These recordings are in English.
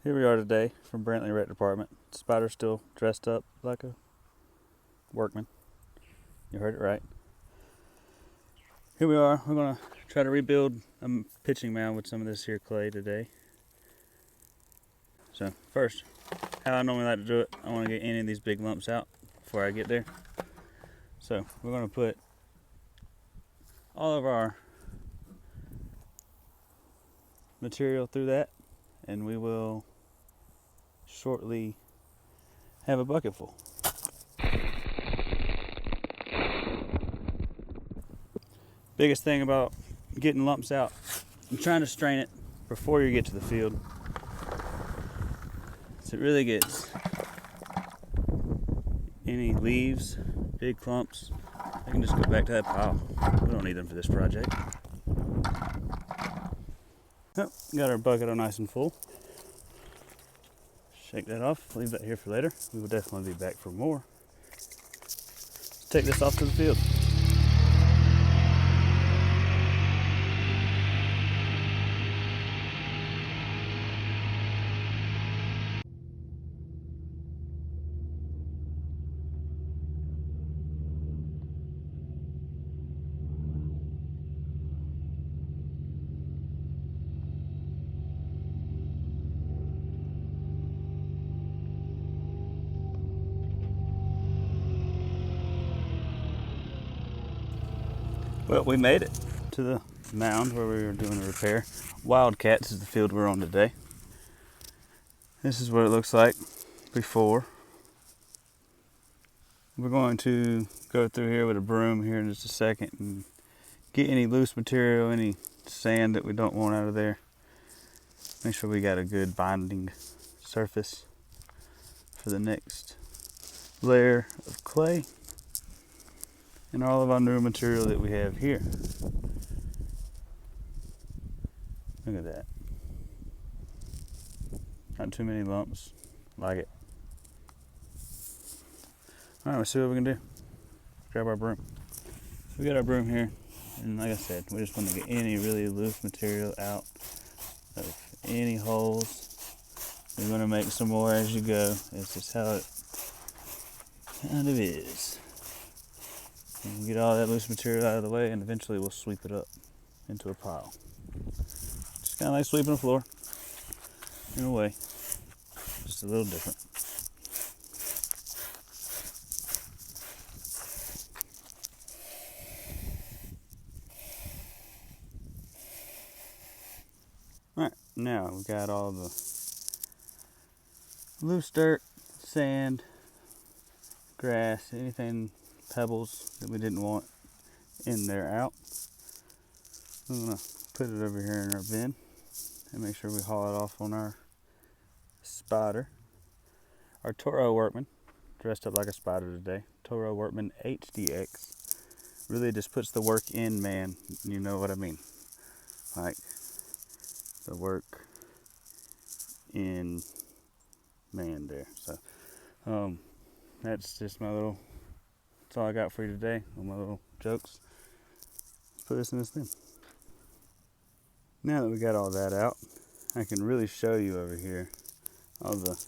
Here we are today from Brantley Rec Department. Spider's still dressed up like a workman. You heard it right. Here we are. We're going to try to rebuild a pitching mound with some of this here clay today. So first, how I normally like to do it, I want to get any of these big lumps out before I get there. So we're going to put all of our material through that, and we will shortly have a bucket full. Biggest thing about getting lumps out and trying to strain it before you get to the field is it really gets any leaves, big clumps, I can just go back to that pile. We don't need them for this project. Oh, got our bucket all nice and full. Shake that off, leave that here for later. We will definitely be back for more. Let's take this off to the field. Well, we made it to the mound where we were doing the repair. Wildcat is the field we're on today. This is what it looks like before. We're going to go through here with a broom here in just a second and get any loose material, any sand that we don't want out of there. Make sure we got a good binding surface for the next layer of clay and all of our new material that we have here. Look at that. Not too many lumps. Like it. Alright, let's see what we can do. Grab our broom. We got our broom here, and like I said, we just want to get any really loose material out of any holes. You're going to make some more as you go. It's just how it kind of is. And get all that loose material out of the way, and eventually we'll sweep it up into a pile. Just kind of like sweeping the floor in a way, just a little different. Alright, now we've got all the loose dirt, sand, grass, anything, pebbles that we didn't want in there out. I'm going to put it over here in our bin and make sure we haul it off on our spider. Our Toro Workman, dressed up like a spider today. Toro Workman HDX. Really just puts the work in man, you know what I mean. Like the work in man there. So that's just my little, that's all I got for you today on my little jokes. Let's put this in this bin. Now that we got all that out, I can really show you over here all the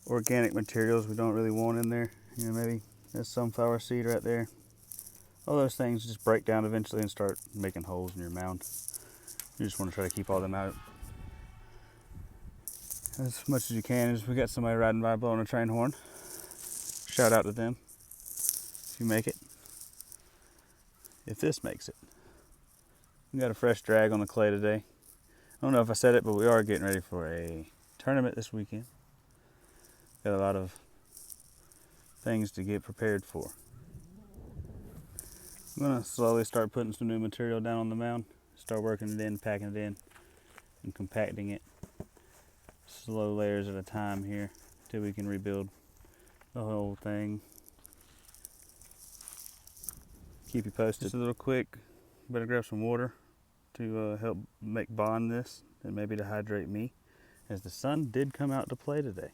organic materials we don't really want in there. You know, maybe that sunflower seed right there. All those things just break down eventually and start making holes in your mound. You just want to try to keep all them out as much as you can. We got somebody riding by blowing a train horn. Shout out to them if you make it. If this makes it. We got a fresh drag on the clay today. I don't know if I said it, but we are getting ready for a tournament this weekend. Got a lot of things to get prepared for. I'm going to slowly start putting some new material down on the mound. Start working it in, packing it in, and compacting it. Slow layers at a time here till we can rebuild the whole thing. Keep you posted. Just a little quick, better grab some water to help make bond this and maybe to hydrate me, as the sun did come out to play today.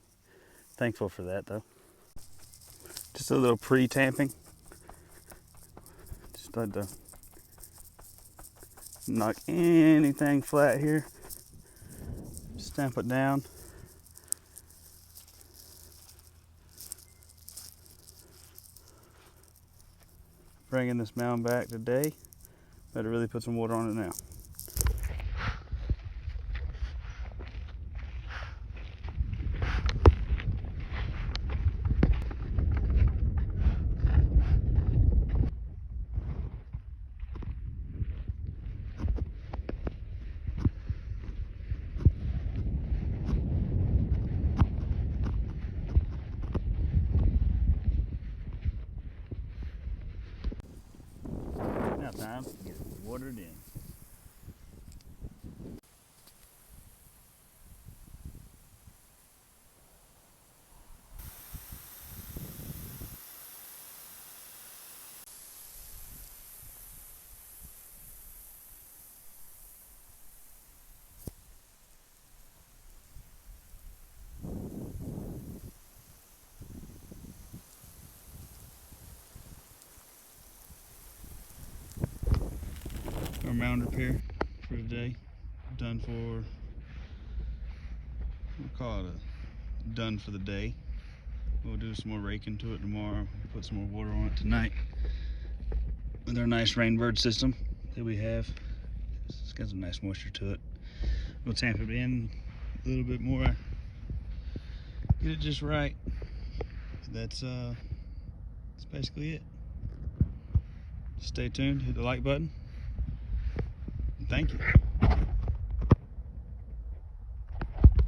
Thankful for that though. Just a little pre-tamping. Just like to knock anything flat here. Stamp it down. bringing this mound back today. Better really put some water on it now. Now time to get it watered in. Our mound repair for today, done for, we'll call it done for the day. We'll do some more raking to it tomorrow, put some more water on it tonight with our nice rainbird system that we have. It's got some nice moisture to it. We'll tamp it in a little bit more, get it just right. That's basically it. Stay tuned, hit the like button. Thank you.